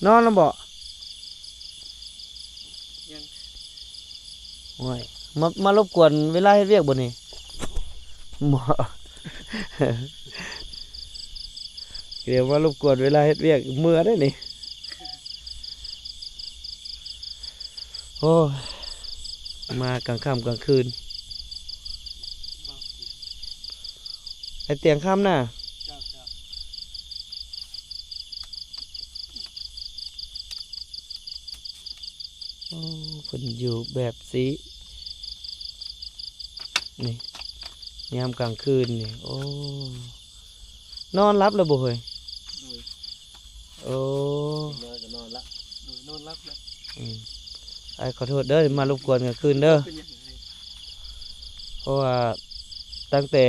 นอนแล้วบ่ยังโอ้ยมารบกวนเวลาเฮ็ดเวียกบ่นี่บ่ เดี๋ยวมารบกวนเวลาเฮ็ดเวียกเมื่อได้นี่โอ้ยมากลางค่ำกลางคืนไอเตียงค่ำน่ะเจ้าโอ้เพิ่นอยู่แบบสีนี่ยามกลางคืนนี่โอ้นอนรับแล้วบ่เฮ้ยโดยโอ้นอนก็นอนละโดยนอนรับแล้ว ไอขอโทษเด้อมารบกวนกลางคืนเด้อเป็นยังไง เพราะว่าตั้งแต่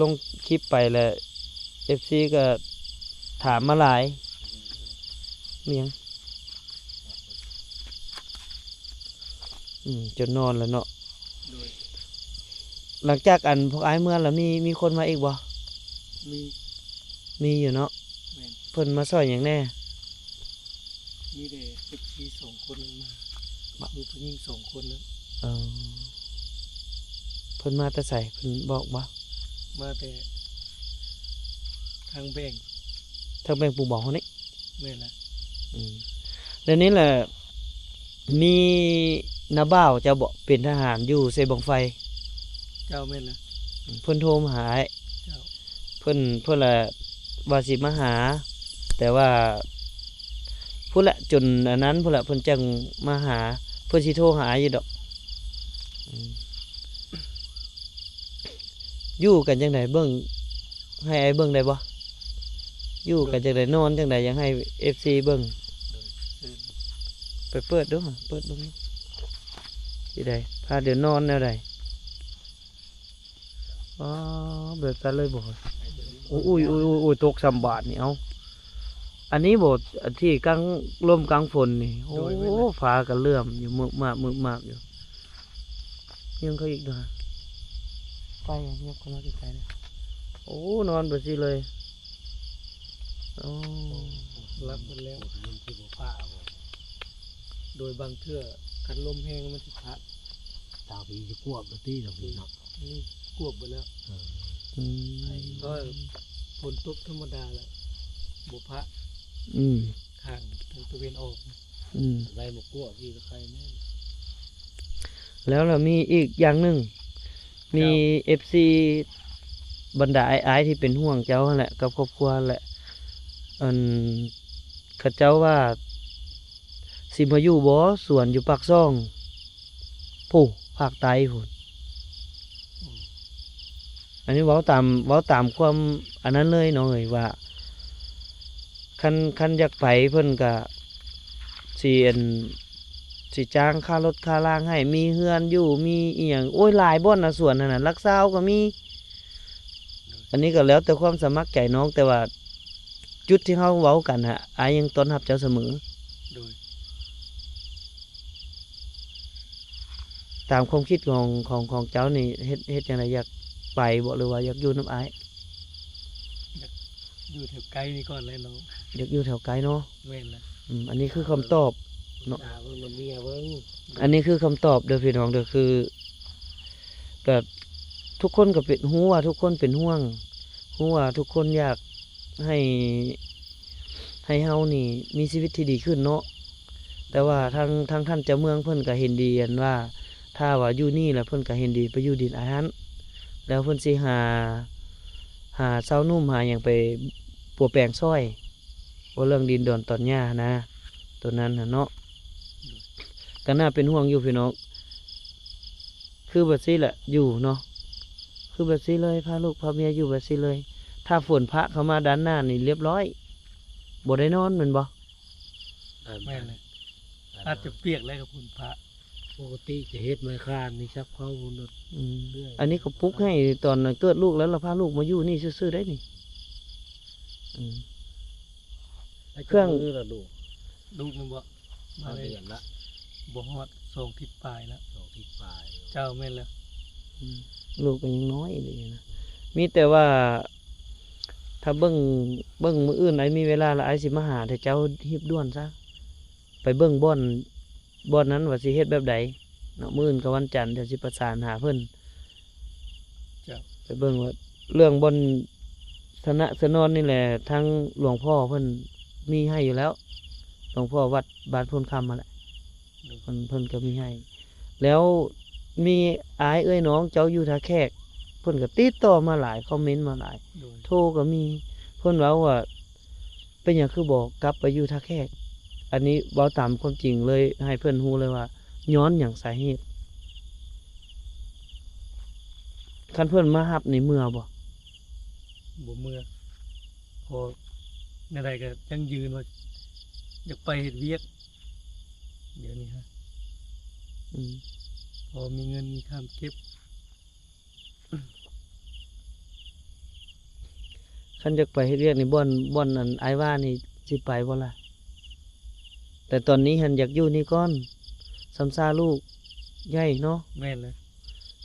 ลงคลิปไปแล้ว FC ก็ถามมาหลายเมียงจนนอนแล้วเนาะ โดย หลังจากอันพวกไอ้ายเมื่อแล้วมีคนมาอีกบ่ มี มีอยู่เนาะ แม่น เพิ่นมาซอยหยังแน่ มีแต่เด็กที่สองคนนั้นมามีผู้หญิงสองคนนั้น เออเพิ่นมาแต่ใส่เพิ่นบอกบ่ มาแต่ทางแบ่ง ทางแบ่งปู่บอกเฮานี่ แม่นละ อืมเดี๋ยวนี้แหละมีน้าบ่าวจะบอกเป็นทหารอยู่เสบังไฟ เจ้าแม่นละ เพิ่นโทรมาหาอ้าย เจ้า เพิ่นละว่าสิมาหา แต่ว่าพุ่นละจนอันนั้นพุ่นละเพิ่นจังมาหาเพิ่นสิโทรหาอยู่ดอกอืมอยู่กันจังไดเบิ่งให้ไอ้เบิ่งได้บ่อยู่กันจังไดนอนจังไดยังให้ FC เบิ่ง เชิญ ไปเปิดดูเปิดเบิ่งสิได้พาเดี๋ยวนอนแนวใดอ๋อแบบนั้นเลยบ่อุ้ยตก3 บาทนี่เอาอันนี้บ่อันที่กลางลมกลางฝนนี่โอ้ฟ้าก็เลื่อมอยู่มึกมากอยู่ยังเขาอีกด้วยไปเงียบเข้ามาใกล้ๆนะโอ้นอนแบบนี้เลยโอ้ รับมันแล้วโดยบางเทื่อคันลมแห้งมันสิพัด ตาปีจะกวบตีตรงนี้เนาะ นี่กวบไปแล้ว อืม ก็ฝนตกธรรมดาแหละบุพะ อืม ข้างทางตะเวนออก อืม ไรมากวบพี่ก็ใครแม่ แล้วเรามีอีกอย่างหนึ่งมี FC บรรดาไอ้ที่เป็นห่วงเจ้าหั่นแหละกับครอบครัวแหละอันเขาเจ้าว่าสิมาอยู่บ่สวนอยู่ปากซ่องผู้ภาคใต้พุ่นอันนี้เว้าตามความอันนั้นเลยเนาะเอ้ยว่าคันอยากไปเพิ่นก็สิอันสิจ้างค่ารถค่าล่างให้มีเฮือนอยู่มีอีหยังโอ้ยหลายบ่อนน่ะสวนนั่นน่ะรักษาก็มี อันนี้ก็แล้วแต่ความสมัครใจน้องแต่ว่าจุดที่เฮาเว้ากันฮะอายยังต้อนรับเจ้าเสมอ โดย ตามความคิดของเจ้านี่เฮ็ดจังไดอยากไปบ่หรือว่าอยากอยู่นำอ้าย อยู่แถวไกลนี่ก่อนเลยน้อง อยากอยู่แถวไกลเนาะ แม่นละ อันนี้คือคำตอบ เนาะ ตาเบิ่งเมียเบิ่ง อันนี้คือคำตอบเด้อพี่น้องเด้อคือก็ทุกคนก็เป็นฮู้ว่าทุกคนเป็นห่วงฮู้ว่าทุกคนอยากให้เฮานี่มีชีวิตที่ดีขึ้นเนาะแต่ว่าทางท่านเจ้าเมืองเพิ่นก็เห็นดีอันว่า ถ้าว่าอยู่นี่แล้วเพิ่นก็เห็นดีไปอยู่ดินอาหารแล้วเพิ่นสิหาเช้านุ่มหาหยังไปปัวแปลงซอยบ่เรื่องดินดอนตอนหญ้านะตัวนั้นน่ะเนาะก็น่าเป็นห่วงอยู่พี่น้องคือแบบนี้แหละอยู่เนาะคือแบบนี้เลยพาลูกพาเมียอยู่แบบนี้เลย ถ้าฝนพระเข้ามาด้านหน้านี่เรียบร้อยบ่ได้นอนแม่นบ่ แม่นเลยอาจจะเปียกเลยกับคุณพระ ปกติจะเฮ็ดไม้คานนี่ชักเข้าบนรถ อืมอันนี้ก็ปลุกให้ตอนเกิดลูกแล้วเราพาลูกมาอยู่นี่ซื่อๆได้นี่อืม เครื่อง มือละลูก ลูกนึงบ่มา มา เลย เดือนละ บ่ฮอด2 ทิศปลายแล้ว 2 ที่ปลาย เจ้าแม่นแล้ว ลูกก็ยังน้อยเลยนะมีแต่ว่า ถ้าเบิ่งมื้ออื่นไอ้มีเวลาแล้วไอ้สิมาหาแต่เจ้ารีบด่วนซะไปเบิ่งบ่อนนั้นว่าสิเฮ็ดแบบใดเนาะมื้ออื่นก็วันจันทร์เดี๋ยวสิประสานหาเพิ่น เจ้า ไปเบิ่งว่าเรื่องบ่อนสนะสนอนนี่แหละทางหลวงพ่อเพิ่นมีให้อยู่แล้วหลวงพ่อวัดบ้านโพนคำมาแหละเพิ่นก็มีให้ แล้วมีอายเอ้ยน้องเจ้าอยู่ท่าแขกเพิ่นก็ติดต่อมาหลายคอมเมนต์มาหลาย โดย โทรก็มีเพิ่นเว้าว่าเป็นหยังคือบอกกลับไปอยู่ท่าแขกอันนี้เว้าตามความจริงเลยให้เพิ่นฮู้เลยว่าย้อนหยังสาเหตุคันเพิ่นมารับในเมื่อบ่ บ่เมื่อพอในใดก็ยังยืนว่าอยากไปเฮ็ดเวียกเดี๋ยวนี้ฮะ อืม พอมีเงินมีข้ามเก็บ คันอยากไปเฮ็ดเวียกนี่บ่อนอันอ้ายว่านี่สิไปบ่ล่ะแต่ตอนนี้หันอยากอยู่นี่ก่อนสำซาลูกใหญ่เนาะ แม่นเลย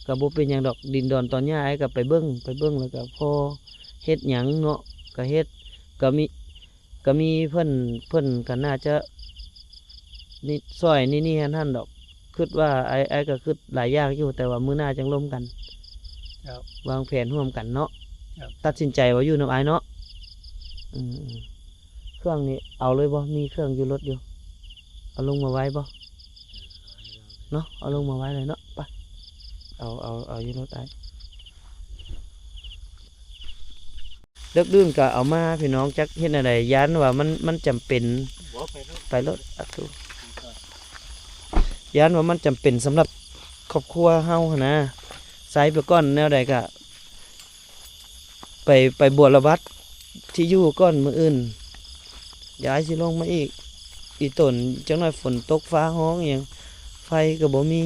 ก็บ่เป็นหยังดอกดินดอนตอนนี้อ้ายก็ไปเบิ่งแล้วก็พอเฮ็ดหยังเนาะก็เฮ็ดก็มีเพิ่นก็น่าจะนี่ซอยนี่นั่นดอกคิดว่าอ้ายก็คิดหลายอย่างอยู่แต่ว่ามื้อหน้าจังร่วมกัน เจ้า วางแผนร่วมกันเนาะ ครับ ตัดสินใจว่าอยู่นำอ้ายเนาะอืมเครื่องนี่เอาเลยบ่มีเครื่องอยู่รถอยู่เอาลงมาไว้บ่เนาะเอาลงมาไว้เลยเนาะไปเอาอยู่รถอ้าย เลิกดื่มก็เอามาพี่น้องจักเฮ็ดอะไรย้านว่ามันจำเป็น บ่ไปแล้ว ไปรถอัตุย้านว่ามันจำเป็นสำหรับครอบครัวเฮาหั้นนะใส่ไปก่อนแนวใดก็ไปบวชระบัดที่อยู่ก่อนมื้ออื่นย้ายสิลงมาอีต้นจังหน่อยฝนตกฟ้าร้องอหยังไฟก็บ่มี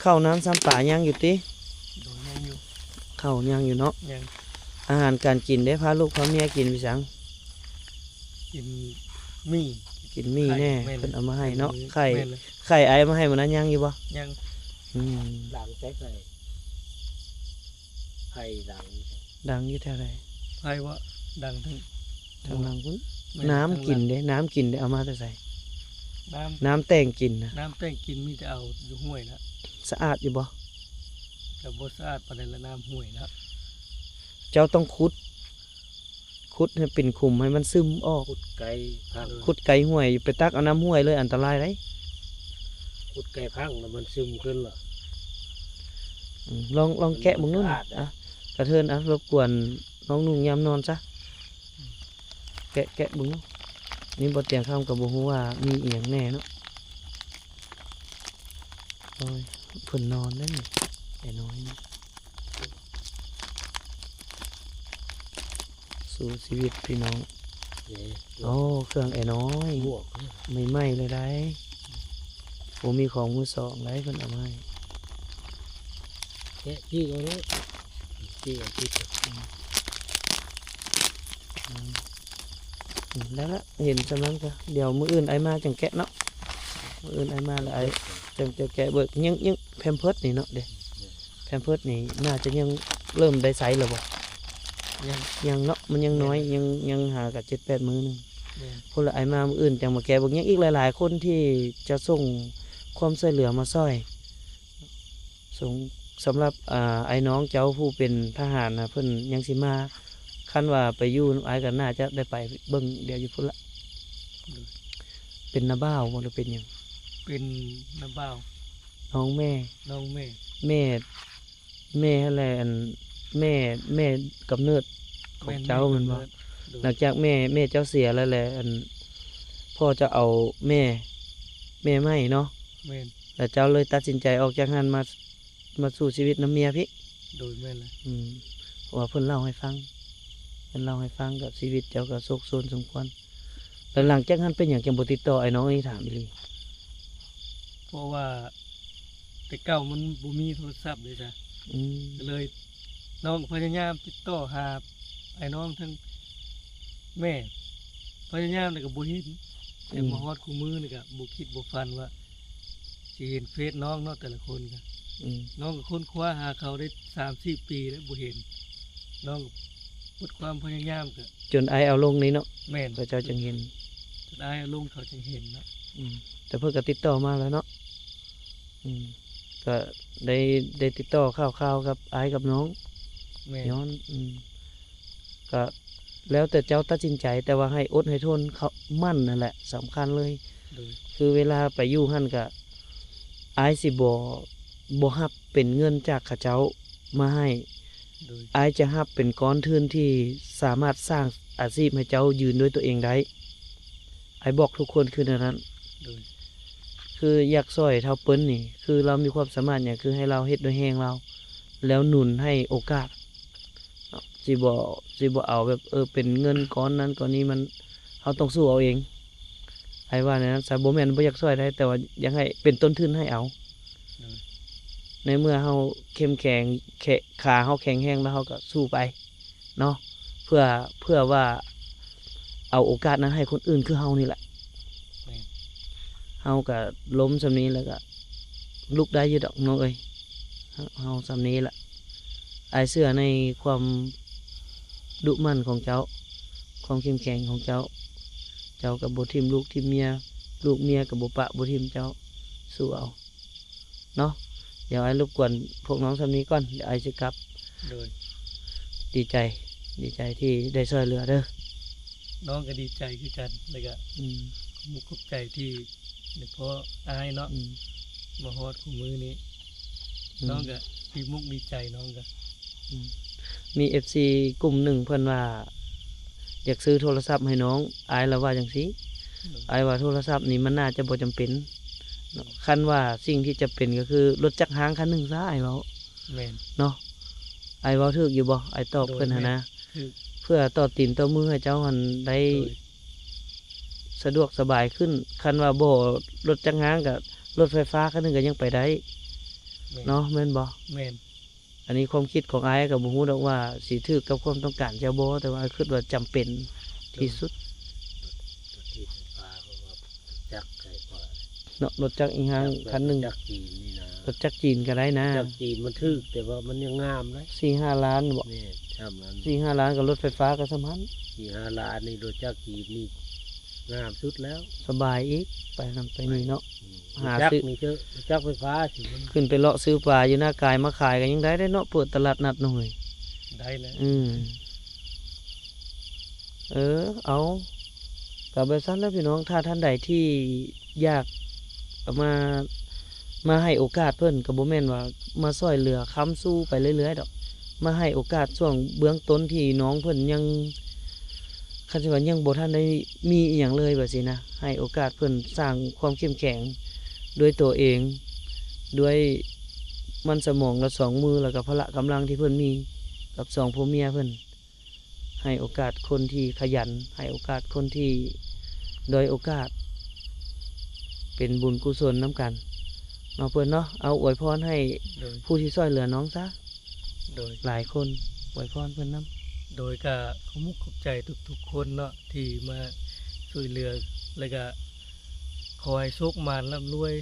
ข้าวน้ำซ้ำป่ายังอยู่ติ โดยยังอยู่ ข้าวยังอยู่เนาะ ยัง อาหารการกินได้พาลูกพาเมียกินไปสัง กินมี กินมีแน่ ไข่แม่น เพิ่นเอามาให้เนาะไข่ แม่นเลย ไข่ไอ้มาให้มันนั้นยังอยู่บ่ ยัง อืม ดังแจ๊กเลยไผ่ดัง ดังอยู่แถวใด ไผว่าดังทั้ง ทางหลังพุ่น แม่ น้ำ ทั้ง กิน หลัง เด้น้ำกินเด้เอามาแต่ใส่ น้ำ น้ำแต่งกินนะ น้ำแต่งกินมีแต่เอาอยู่ห้วยนะ สะอาดอยู่บ่ กับ่สะอาดปานใดละน้ำห้วยนะ เจ้าต้องขุดให้เป็นขุมให้มันซึมออก ขุดไก่พัง ขุดไกลห้วยไปตักเอาน้ำห้วยเลยอันตรายเด้ ขุดไก่พังแล้วมันซึมขึ้นเหรอ ลองแกะมึงนู่น สะอาดนะ อ่ะกระเทินอ่ะรบกวนน้องนุ่งยามนอนซะแกะมึงนู่นนี่บ่เตียงข้ามกับบ่ฮู้ว่ามีอีหยังแน่เนาะโอ้ยเพิ่นนอนแล้วนี่ไอ้น้อยนี่สู่ชีวิตพี่น้อง นี่ โอ้เครื่องไอ้น้อย บวกเนี่ย ไม่ไหม้เลยได้ผมมีของมือสองไรเพิ่นเอามาให้ แกะจี้เอาเลยจี้เอาจี้ แล้วละเห็นจำนั้นก็เดี๋ยวมื้ออื่นไอ้มาจังแกะเนาะมื้ออื่นไอ้มาแล้วไอ้จังจะแกะเบิกยังแพมเพิร์สนี่เนาะเด้แพมเพิร์สนี่น่าจะยังเริ่มได้ไซส์แล้วบ่ ยัง ยังเนาะมันยังน้อยยังหากับ7-8 มื้อหนึง แม่น พุ่นละไอ้มามื้ออื่นจังมาแกะเบิกยังอีกหลายๆคนที่จะส่งความช่วยเหลือมาช่วยส่งสำหรับไอ้น้องเจ้าผู้เป็นทหารนะเพิ่นยังสิมาคันว่าไปอยู่นำอ้ายก็น่าจะได้ไปเบิ่งเดี๋ยวอยู่พุ่นละเป็นนาบ้าวบ่หรือเป็นหยัง เป็นน้ำเบ้า น้องแม่ น้องแม่ แม่อะไรอันแม่กำเนิดของเจ้ามันบ่ โดย หลังจากแม่เจ้าเสียแล้วแหละอันพ่อจะเอาแม่ไม่เนาะ แม่น แล้วเจ้าเลยตัดสินใจออกจากหันมาสู่ชีวิตน้ำเมียพี่ โดยแม่นเลย เพราะว่าเพิ่นเล่าให้ฟังกับชีวิตเจ้าก็โศกโศนสมควรแล้วหลังจากนั้นเป็นอย่างจังบ่ติดต่อไอ้น้องนี่ถามอีหลี เพราะว่าแต่เก่ามันบ่มีโทรศัพท์เลยจ้ะ อืม ก็เลยน้องพยายามติดต่อหาไอ้น้องทั้งแม่พยายามแต่ก็บ่เห็นแต่มาฮอดคู่มือนี่ก็บ่คิดบ่ฝันว่าสิเห็นเฟซน้องเนาะแต่ละคนก็ อืม น้องก็ค้นคว้าหาเขาได้3-4 ปีแล้วบ่เห็นน้องก็ หมดความพยายามก็ จนไอเอาลงนี้เนาะ แม่น พระเจ้าจึงเห็น สุดท้ายลงเขาจึงเห็นเนาะ แต่เพิ่นก็ติดต่อมาแล้วเนาะก็ได้ติดต่อข่าวๆกับไอกับน้อง แม่น ย้อนก็แล้วแต่เจ้าตัดสินใจ แต่ว่าให้อดให้ทนเขามั่นนั่นแหละสำคัญเลย โดย คือเวลาไปอยู่หั่นก็อายสิบ่รับเป็นเงินจากเขาเจ้ามาให้ โดย อายจะรับเป็นก้อนทุนที่สามารถสร้างอาชีพให้เจ้ายืนด้วยตัวเองได้อายบอกทุกคนคือในนั้น โดย คืออยากซอยเท่าเปิ้นนี่ คือเรามีความสามารถเนี่ยคือให้เราเฮ็ดด้วยแฮงเรา แล้วหนุนให้โอกาสเนาะสิบ่เอาแบบเป็นเงินก้อนนั้นก้อนนี้มันเฮาต้องสู้เอาเองไอ้ว่าในนั้นซะบ่แม่นบ่อยากซอยได้แต่ว่าอยากให้เป็นต้นทุนให้เอา โดย ในเมื่อเฮาเข้มแข็งขาเฮาแข็งแรงแล้วเฮาก็สู้ไปเนาะเพื่อว่าเอาโอกาสนั้นให้คนอื่นคือเฮานี่แหละ แม่น เฮาก็ล้มซำนี้แล้วก็ลุกได้อยู่ดอกน้องเอ้ยเฮาซำนี้ล่ะอายเชื่อในความดุมั่นของเจ้า ความเข้มแข็งของเจ้า เจ้าก็บ่ทิ่มลูกทิ่มเมีย ลูกเมียก็บ่ปะบ่ทิ่มเจ้าสู้เอาเนาะเดี๋ยวอายรบกวนพวกน้องซำนี้ก่อนเดี๋ยวอายสิกลับ โดย ดีใจที่ได้ช่วยเหลือเด้อ น้องก็ดีใจคือกันแล้วก็ อืม มุกขอบใจที่เดี๋ยวพออายเนาะ อืม มาฮอดคู่มือนี้ น้องก็ดีมุกดีใจน้องก็ มี FC กลุ่มหนึ่งเพิ่นว่า อยากซื้อโทรศัพท์ให้น้องอายแล้วว่าจังซี่อายว่าโทรศัพท์นี่มันน่าจะบ่จำเป็นเนาะคันว่าสิ่งที่จะเป็นก็คือรถจักรหางคันหนึงซะอายเว้า แม่น เนาะอายเว้าถูกอยู่บ่อายตอบเพิ่นหั่นนะ คือ เพื่อต่อตีนต่อมือให้เจ้าหันได้ โดย สะดวกสบายขึ้น คันว่าบ่รถจักรหางกับรถไฟฟ้าคันหนึงก็ยังไปได้ แม่น เนาะแม่นบ่ แม่น อันนี้ความคิดของอายก็บ่ฮู้ดอกว่าสิถูกกับความต้องการเจ้าบ่แต่ว่าคิดว่าจำเป็นที่สุด ตัวที่ไฟฟ้าเพราะว่าจักรไก่กว่า เนาะรถจักรอีหางคันหนึง จักรจีนนี่นะ รถจักรจีนก็ได้นะ จักรจีนมันทึกแต่ว่ามันยังงามเลย 4-5 ล้านบ่ นี่ทำนั้น 4-5 ล้านกับรถไฟฟ้าก็สำคัญ 4-5 ล้านนี่รถจักรจีนนี่งามสุดแล้ว สบายอีกไปนั่นไปนี่เนาะ หา จัก ซื้ ร อ นี่เจอจักรไฟฟ้าสิมัน ขึ้นไปเลาะซื้อปลาอยู่หน้ากายมาขายก็ยังได้เนาะเปิดตลาดนัดหน่อย ได้แล้ว เอากับแบบสั้นแล้วพี่น้องถ้าท่านใดที่อยากมาให้โอกาสเพิ่นก็บ่แม่นว่ามาซอยเหลือค้ำสู้ไปเรื่อยๆดอกมาให้โอกาสช่วงเบื้องต้นที่น้องเพิ่นยังคันสิว่ายังบ่ทันได้มีอีหยังเลยแบบนี้นะให้โอกาสเพิ่นสร้างความเข้มแข็งด้วยตัวเอง ด้วยมันสมองและสองมือแล้วก็พละกำลังที่เพิ่นมีกับสองผัวเมียเพิ่นให้โอกาสคนที่ขยัน ให้โอกาสคนที่ด้อยโอกาส เป็นบุญกุศลน้ำกันเนาะเพิ่นเนาะเอาอวยพรให้ โดย ผู้ที่ช่วยเหลือน้องซะ โดย หลายคนอวยพรเพิ่นนํ โดยก็ขอมุกขอบใจทุกๆคนเนาะที่มาช่วยเหลือแล้วก็ขอให้โชคมานร่ำรวย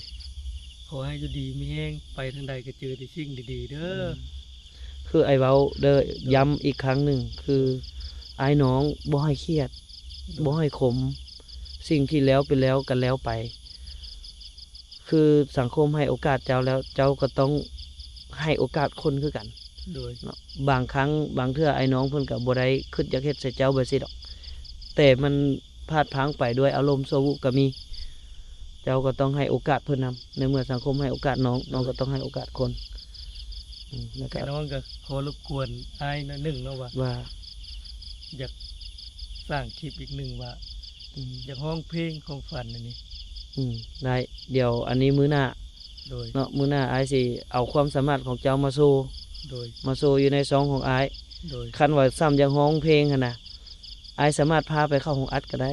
ขอให้อยู่ดีมีแห้งไปทางใดก็เจอแต่สิ่งดีๆเด้อ คือไอ้เว้าเด้อย้ำอีกครั้งหนึ่งคือไอ้น้องบ่ให้เครียดบ่ให้ขม สิ่งที่แล้วไปแล้วกันแล้วไป คือสังคมให้โอกาสเจ้าแล้ว เจ้าก็ต้องให้โอกาสคนคือกัน โดย เนาะบางครั้งบางเทื่อไอ้น้องเพิ่นก็บ่ได้คิดอยากเฮ็ดใส่เจ้าเบิดสิดอก แต่มันพลาดพลั้งไปด้วยอารมณ์โซวุก็มี เจ้าก็ต้องให้โอกาสเพิ่นนำในเมื่อสังคมให้โอกาสน้องน้องก็ต้องให้โอกาสคนแล้วก็ น้องก็ขอรบกวนอ้ายนะหนึ่งเนาะว่า ว่า อยากสร้างคลิปอีกหนึ่งว่า อืม อยากห้องเพลงของฝันอันนี้ ได้ เดี๋ยวอันนี้มื้อหน้า โดย เนาะมื้อหน้าอ้ายสิเอาความสามารถของเจ้ามาโชว์ โดย อยู่ในซองของอ้าย โดย คันว่าซ้ำยังร้องเพลงหั่นน่ะอ้ายสามารถพาไปเข้าห้องอัดก็ได้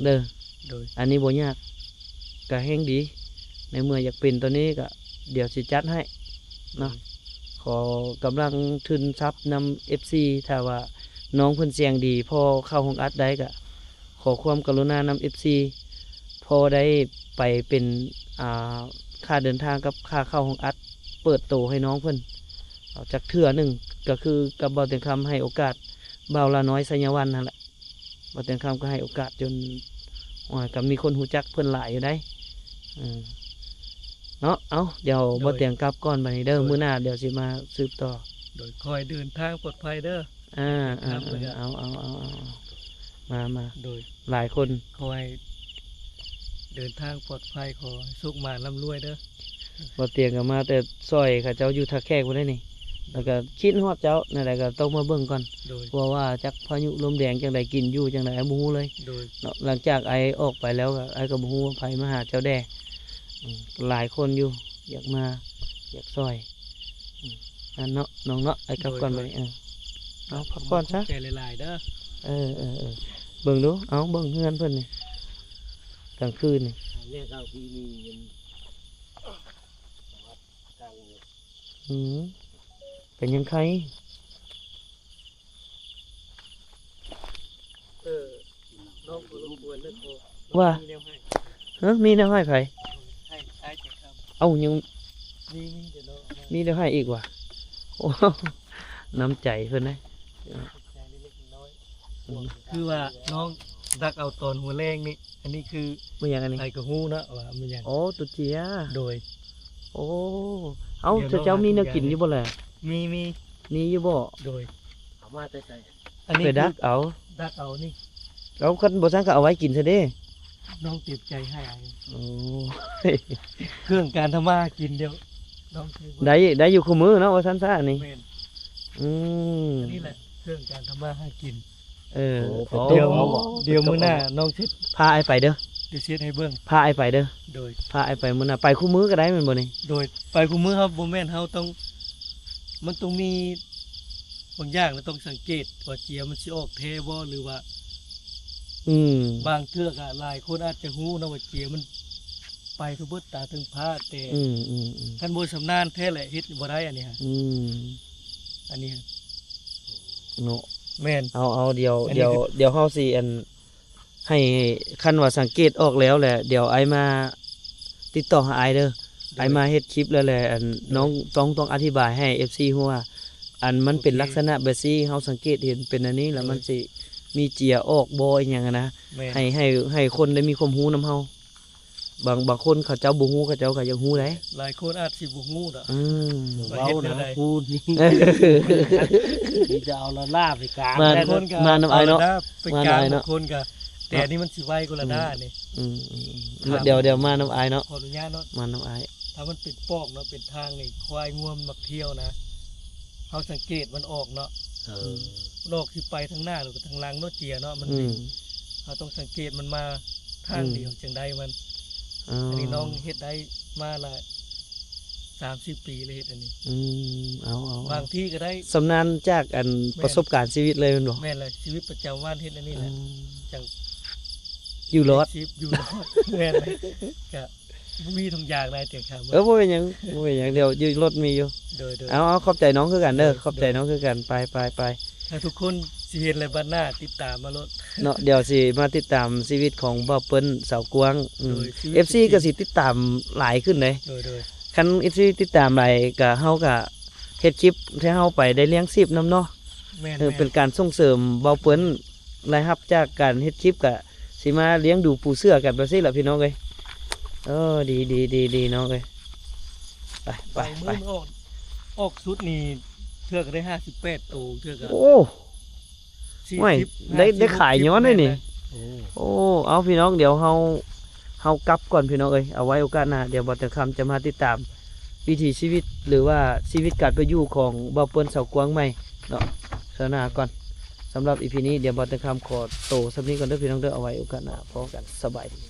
เด้อ โดย อันนี้บ่ยากก็แฮงดี ในเมื่ออยากเป็นตัวนี้ก็เดี๋ยวสิจัดให้ เนาะ ขอกำลังทุนทรัพย์นำ FC ถ้าว่าน้องเพิ่นเสียงดีพอเข้าห้องอัดได้ก็ขอความกรุณานำ FC พอได้ไปเป็นค่าเดินทางกับค่าเข้าห้องอัด เปิดโตให้น้องเพิ่นเอาจากเทื่อหนึ่งก็คือกับเบาเต็งคำให้โอกาส บ่าวละน้อยสัญญาวันนั่นแหละบ่เตียงคำก็ให้โอกาสจนว่าก็มีคนหูจักเพิ่นหลายอยู่ได้เนาะเอาเดี๋ยวบ่เตียงกลับก่อนบัดนี้เด้อมื้อหน้าเดี๋ยวสิมาสืบต่อ โดยคอยเดินทางปลอดภัยเด้อ เอามา โดย หลายคน คอยเดินทางปลอดภัยขอให้สุขมาร่ำรวยเด้อ บ่เตียงก็มาแต่ซอยเขาเจ้าอยู่ท่าแขกพุ่นได้นี่แล้วก็คิดฮอดเจ้านั่นแหละก็ต้องมาเบิ่งก่อน โดย เพราะว่าจักพายุลมแดงจังไดกินอยู่จังไดบ่ฮู้เลย โดย เนาะหลังจากไอออกไปแล้วก็ไอก็บ่ฮู้ว่าไผมาหาเจ้าแด่หลายคนอยู่อยากมาอยากซอยนั่นเนาะน้องเนาะไอกลับก่อนบัดนี้เอาพักผ่อนซะ ใจหลายๆเด้อ เบิ่งดูเอาเบิ่งเฮือนเพิ่นนี่กลางคืนนี่ เนี่ยเข้าที่นี่ยังตั้ง เป็นยังไง น้องผู้รบกวนเด้อโท ว่า มีแนวให้ มีแนวให้ไผ ให้ใช้แก่ครับ เอ้ายัง มีเดี๋ยวน้องเอามา มีแนวให้อีกว่ะโอ้น้ำใจเพิ่นนะ ใจเล็กๆน้อยๆคือว่าน้องรักเอาตอนหัวแรงนี่อันนี้คือ มันยังอันนี้ ไอ้กระหู้นะว่ามันยัง โอ้ตุเจีย โดย โอ้เอ้า เดี๋ยว เจ้ามีแนว น้อง กินอยู่บ่แหละ มี นี่อยู่บ่ โดย เอามาแต่ใส่ อันนี้ ไปดัก คือ เอา ดักเอานี่ แล้วคันบ่ซังก็เอาไว้กินซะเด้ น้องเต็มใจให้ไอ้ โอ้ เครื่องการทำมาหากินเดียวน้องคือ ได้อยู่คู่มือเนาะว่าซั่นซะนี่ เมน อืม อันนี้แหละเครื่องการทำมาหากิน เออ เดี๋ยวเดี๋ยวมื้อหน้าน้องเช็ด พาไอไปเด้อ เดี๋ยวเช็ดให้เบิ่ง พาไอไปเด้อ โดย พาไอไปมื้อหน้าไปคู่มือก็ได้แม่นบ่นี่ โดยไปคุมือครับบ่แม่นเฮาต้อง มันต้องมีบางอย่างเราต้องสังเกตว่าเจียมันสิออกเทบ่หรือว่า อืม บางเทือกอะหลายคนอาจจะฮู้นะว่าเจียมันไปทุกเบิดตาถึงพาแต่ อืม คันบ่ชำนาญแท้แหละเฮ็ดบ่ได้อันนี้ฮะ อืม อันนี้ฮะ เนาะ แม่น เอาเดี๋ยว อันนี้ เดี๋ยวเฮาสิให้คันว่าสังเกตออกแล้วแหละเดี๋ยวไอมาติดต่อหาไอเด้อไอมาเฮ็ดคลิปแล้วแหละน้องต้องอธิบายให้ FC ฮู้ว่าอันมันเป็นลักษณะแบบนี้เฮาสังเกตเห็นเป็นอันนี้แล้วมันสิมีเจียออกบ่อีหยังอะนะ แม่น ให้คนได้มีความรู้นํเฮาบางคนเขาเจ้าบ่ฮู้เขาเจ้าก็อยากฮู้ได้ หลายคนอาจสิบ่ฮู้ดอก อืม ว่า เว้า เฮ็ดแน นะ วใด พูดนี่นี่จะเอาละลาบไปกลาง มา บางคนก็ มาน้ำไอเนาะ ละด้ไปกลาง มาน้ำไอเนาะ บางคนก็แต่อันนี้มันสิไวกว่าละด้านี่ เดี๋ยวมาน้ำไอายเนาะ ขออนุญาตเนาะ มาน้ำไอาย ถ้ามันเป็นปอกเนาะเป็นทางนี่ควายง่วมมักเที่ยวนะเขาสังเกตมันออกเนาะ เออ มันออกที่ไปทางหน้าหรือทางหลังเนาะเจียเนาะมัน อื เป็น ม เขาต้องสังเกตมันมาทางเดียวจังใดมัน อันนี้น้องเฮ็ดได้มาละ30 ปีเลยเฮ็ดอันนี้ เอา บางที่ก็ได้ สำนานจากอันประสบการณ์ชีวิตเลยแมันบอก แม่นเลยชีวิตประจำวันเฮ็ดอันนี้แหละจัง อยู่รอด ชีวิตอยู่รอด แม่นเลยก็บ่มีทุกอย่างได้เตียงครับ บ่เป็นหยังบ่เป็นหยังเดี๋ยวอยู่รถมีอยู่ โดย เอาขอบใจน้องคือกันเด้อขอบใจน้องคือกันไป ถ้าทุกคนสิเห็นอะไรบ้านหน้าติดตามมาลด เนาะเดี๋ยวสิมาติดตามชีวิตของบ่าวเปิ้นสาวกวางโดยชีวิต FC ก็สิติดตามหลายขึ้นเลย โดย คัน FC ติดตามหลายก็เฮาก็เฮ็ดคลิปให้เฮาไปได้เลี้ยงชีพนํเนาะ แม่น เป็นการส่งเสริมเบาเปิ้นรายรับจากการเฮ็ดคลิปกะสิมาเลี้ยงดูปูเสื้อกันไปสิล่ะพี่น้องเอ้ยดีน้องเอ้ยไป ไปมือมันออกสุดนี่เทือกก็ได้58ตัวเทือกก็ โอ้ 40 ไม่ 50 ได้ขายย้อนเลยนี่ โอ้ โอ้เอาพี่น้องเดี๋ยวเฮากลับก่อนพี่น้องเอ้ยเอาไว้โอกาสหน้าเดี๋ยวบ่แต่คำจะมาติดตามวิถีชีวิตหรือว่าชีวิตการประอยู่ของเบาเปิ้นเสากวางใหม่เนาะเสาหน้าก่อนสำหรับอีพีนี้เดี๋ยวบ่แต่คำขอโตสำนี้ก่อนเด้อพี่น้องเด้อเอาไว้โอกาสหน้าพอกันสบายดี